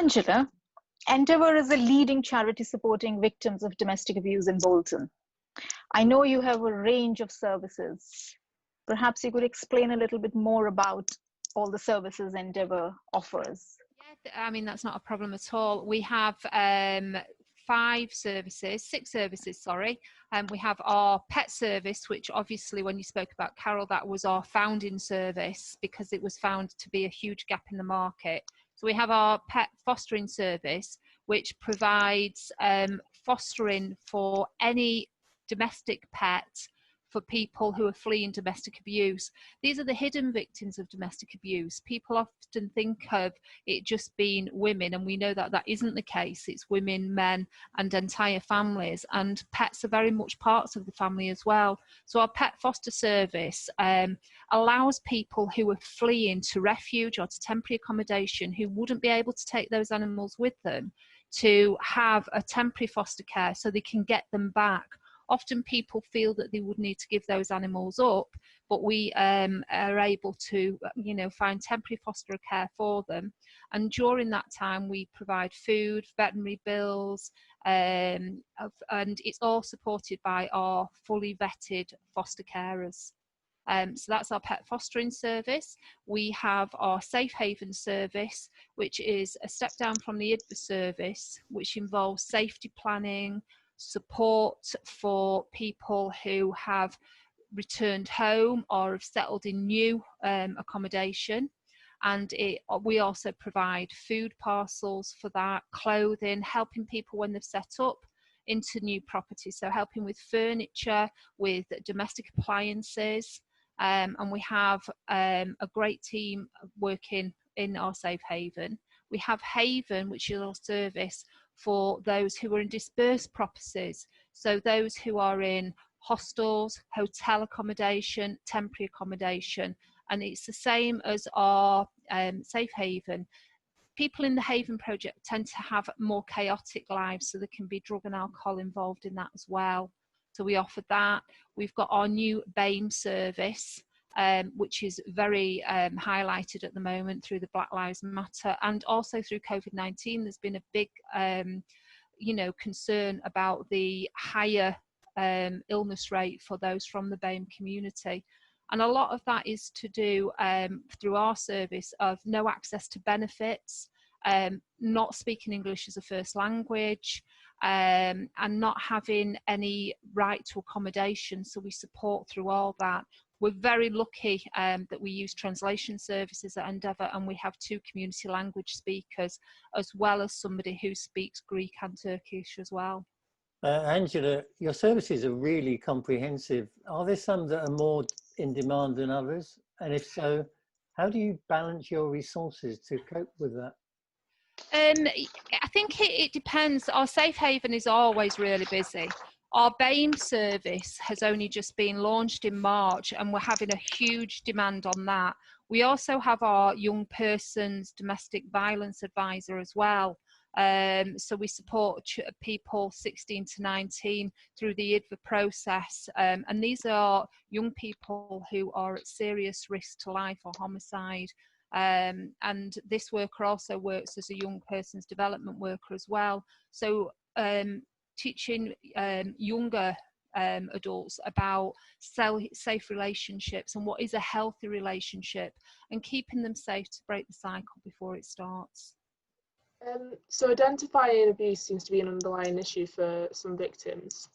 Angela, Endeavour is a leading charity supporting victims of domestic abuse in Bolton. I know you have a range of services. Perhaps you could explain a little bit more about all the services Endeavour offers. Yeah, I mean, that's not a problem at all. We have six services, sorry. We have our pet service, which obviously when you spoke about Carol, that was our founding service because it was found to be a huge gap in the market. So we have our pet fostering service, which provides fostering for any domestic pet for people who are fleeing domestic abuse. These are the hidden victims of domestic abuse. People often think of it just being women, and we know that that isn't the case. It's women, men, and entire families, and pets are very much parts of the family as well. So our pet foster service allows people who are fleeing to refuge or to temporary accommodation who wouldn't be able to take those animals with them to have a temporary foster care so they can get them back. Often people feel that they would need to give those animals up, but we are able to, find temporary foster care for them. And during that time, we provide food, veterinary bills, and it's all supported by our fully vetted foster carers. So that's our pet fostering service. We have our safe haven service, which is a step down from the Endeavour service, which involves safety planning, support for people who have returned home or have settled in new accommodation. And we also provide food parcels for that, clothing, helping people when they've set up into new properties. So helping with furniture, with domestic appliances. And we have a great team working in our safe haven. We have Haven, which is our service for those who are in dispersed properties. So those who are in hostels, hotel accommodation, temporary accommodation, and it's the same as our safe haven. People in the Haven project tend to have more chaotic lives, so there can be drug and alcohol involved in that as well. So we offer that. We've got our new BAME service, which is very highlighted at the moment through the Black Lives Matter, and also through COVID-19. There's been a big, concern about the higher illness rate for those from the BAME community. And a lot of that is to do through our service of no access to benefits, not speaking English as a first language, and not having any right to accommodation. So we support through all that. We're very lucky that we use translation services at Endeavour, and we have 2 community language speakers, as well as somebody who speaks Greek and Turkish as well. Angela, your services are really comprehensive. Are there some that are more in demand than others? And if so, how do you balance your resources to cope with that? I think it depends. Our safe haven is always really busy. Our BAME service has only just been launched in March, and we're having a huge demand on that. We also have our young persons domestic violence advisor as well. So we support people 16 to 19 through the Endeavour process. And these are young people who are at serious risk to life or homicide. And this worker also works as a young person's development worker as well. So teaching younger adults about safe relationships and what is a healthy relationship, and keeping them safe to break the cycle before it starts. So identifying abuse seems to be an underlying issue for some victims.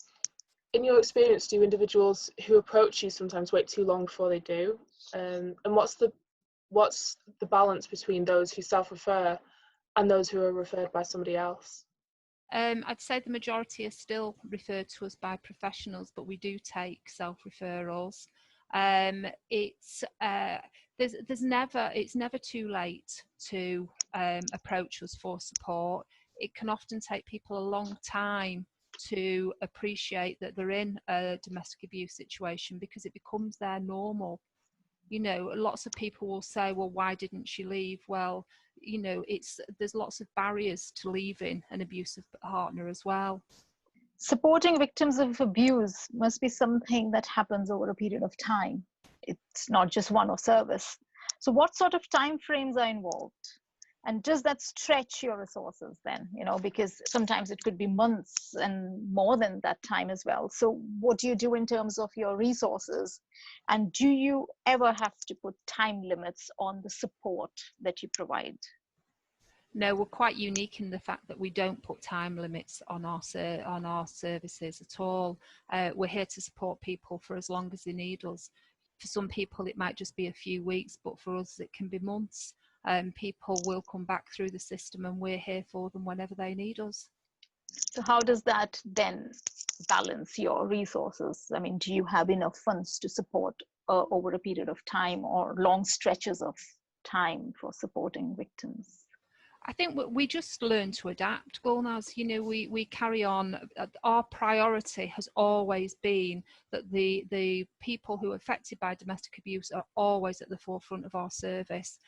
In your experience, do individuals who approach you sometimes wait too long before they do? And what's the balance between those who self-refer and those who are referred by somebody else? I'd say the majority are still referred to us by professionals, but we do take self-referrals. It's never too late to approach us for support. It can often take people a long time to appreciate that they're in a domestic abuse situation because it becomes their normal. Lots of people will say, well, why didn't she leave? Well, there's lots of barriers to leaving an abusive partner as well. Supporting victims of abuse must be something that happens over a period of time. It's not just one-off service. So what sort of time frames are involved? And does that stretch your resources then, you know, because sometimes it could be months and more than that time as well. So what do you do in terms of your resources? And do you ever have to put time limits on the support that you provide? No, we're quite unique in the fact that we don't put time limits on our services at all. We're here to support people for as long as they need us. For some people, it might just be a few weeks, but for us, it can be months. People will come back through the system, and we're here for them whenever they need us. So how does that then balance your resources? I mean, do you have enough funds to support over a period of time or long stretches of time for supporting victims? I think we just learn to adapt, Gulnaz. You know, we carry on. Our priority has always been that the people who are affected by domestic abuse are always at the forefront of our service.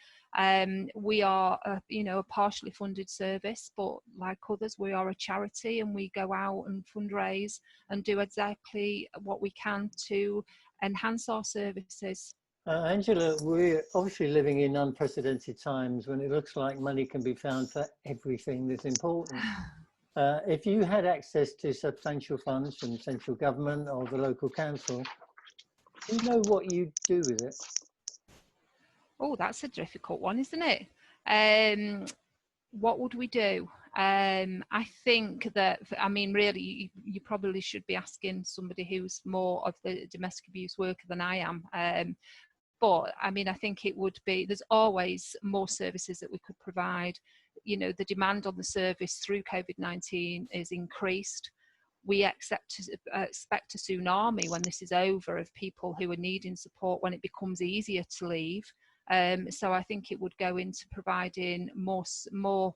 We are, you know, a partially funded service, but like others, we are a charity, and we go out and fundraise and do exactly what we can to enhance our services. Angela, we're obviously living in unprecedented times when it looks like money can be found for everything that's important. If you had access to substantial funds from central government or the local council, do you know what you'd do with it? Oh, that's a difficult one, isn't it? What would we do? I think that, I mean, really, you probably should be asking somebody who's more of the domestic abuse worker than I am. But I mean, I think it would be, there's always more services that we could provide. You know, the demand on the service through COVID-19 is increased. We expect a tsunami when this is over of people who are needing support when it becomes easier to leave. So I think it would go into providing more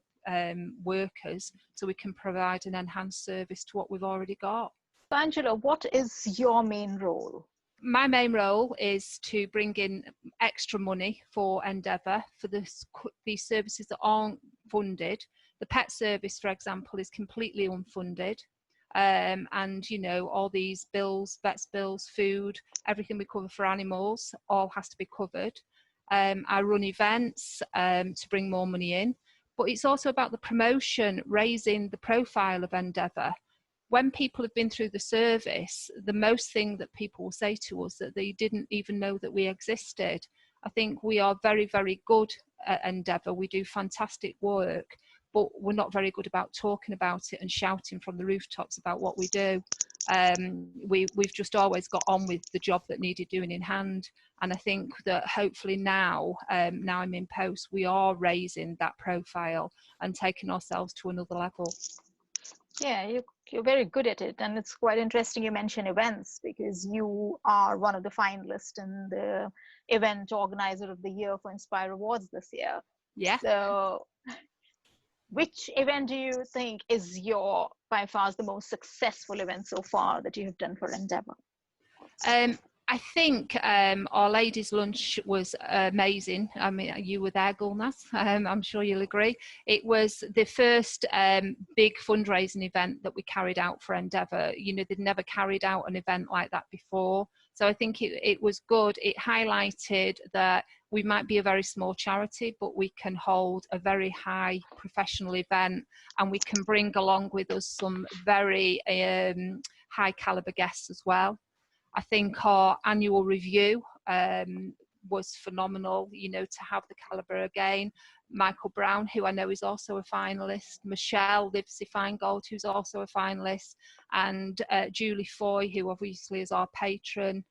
workers, so we can provide an enhanced service to what we've already got. Angela, what is your main role? My main role is to bring in extra money for Endeavour for these services that aren't funded. The pet service, for example, is completely unfunded. And, you know, all these bills, vets bills, food, everything we cover for animals, all has to be covered. I run events to bring more money in, but it's also about the promotion, raising the profile of Endeavour. When people have been through the service, the most thing that people will say to us that they didn't even know that we existed. I think we are very, very good at Endeavour. We do fantastic work, but we're not very good about talking about it and shouting from the rooftops about what we do. We've just always got on with the job that needed doing in hand. And I think that hopefully now, now I'm in post, we are raising that profile and taking ourselves to another level. Yeah, you're very good at it. And it's quite interesting you mention events, because you are one of the finalists and the event organizer of the year for Inspire Awards this year. Yeah. So which event do you think is your, by far, the most successful event so far that you have done for Endeavour? I think our ladies' lunch was amazing. I mean, you were there, Gulnaz. I'm sure you'll agree. It was the first big fundraising event that we carried out for Endeavour. You know, they'd never carried out an event like that before. So I think it was good. It highlighted that we might be a very small charity, but we can hold a very high professional event, and we can bring along with us some very high caliber guests as well. I think our annual review was phenomenal, you know, to have the calibre again. Michael Brown, who I know is also a finalist, Michelle Livesey-Feingold, who's also a finalist, and Julie Foy, who obviously is our patron.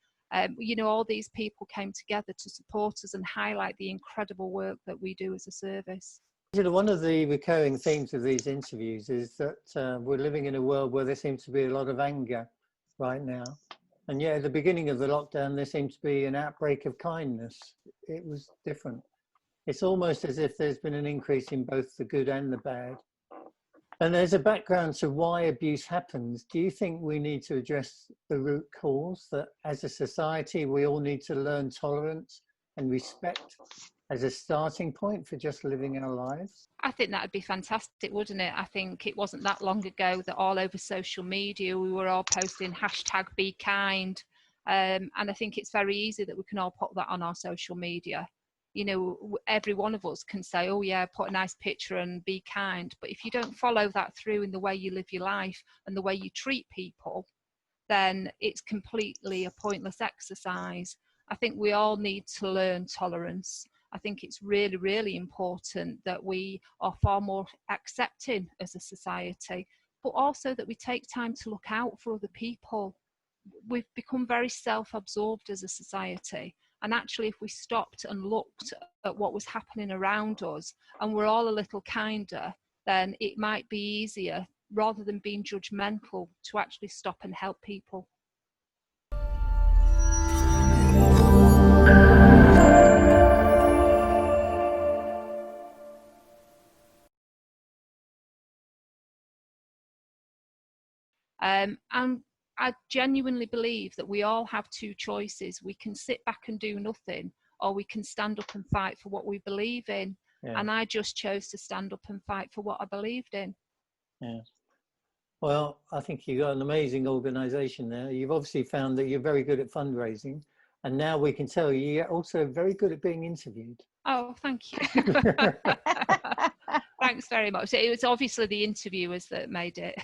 You know, all these people came together to support us and highlight the incredible work that we do as a service. One of the recurring themes of these interviews is that we're living in a world where there seems to be a lot of anger right now. And yet at the beginning of the lockdown, there seemed to be an outbreak of kindness. It was different. It's almost as if there's been an increase in both the good and the bad. And there's a background to why abuse happens. Do you think we need to address the root cause, that as a society, we all need to learn tolerance and respect as a starting point for just living our lives? I think that would be fantastic, wouldn't it? I think it wasn't that long ago that all over social media we were all posting #BeKind, and I think it's very easy that we can all put that on our social media. You know, every one of us can say, oh yeah, put a nice picture and be kind, but if you don't follow that through in the way you live your life and the way you treat people, then it's completely a pointless exercise. I think we all need to learn tolerance. I think it's really, really important that we are far more accepting as a society, but also that we take time to look out for other people. We've become very self-absorbed as a society. And actually, if we stopped and looked at what was happening around us and we're all a little kinder, then it might be easier, rather than being judgmental, to actually stop and help people. And I genuinely believe that we all have two choices. We can sit back and do nothing, or we can stand up and fight for what we believe in. Yeah. And I just chose to stand up and fight for what I believed in. Yeah. Well, I think you've got an amazing organisation there. You've obviously found that you're very good at fundraising, and now we can tell you're also very good at being interviewed. Oh, thank you. Thanks very much. It was obviously the interviewers that made it.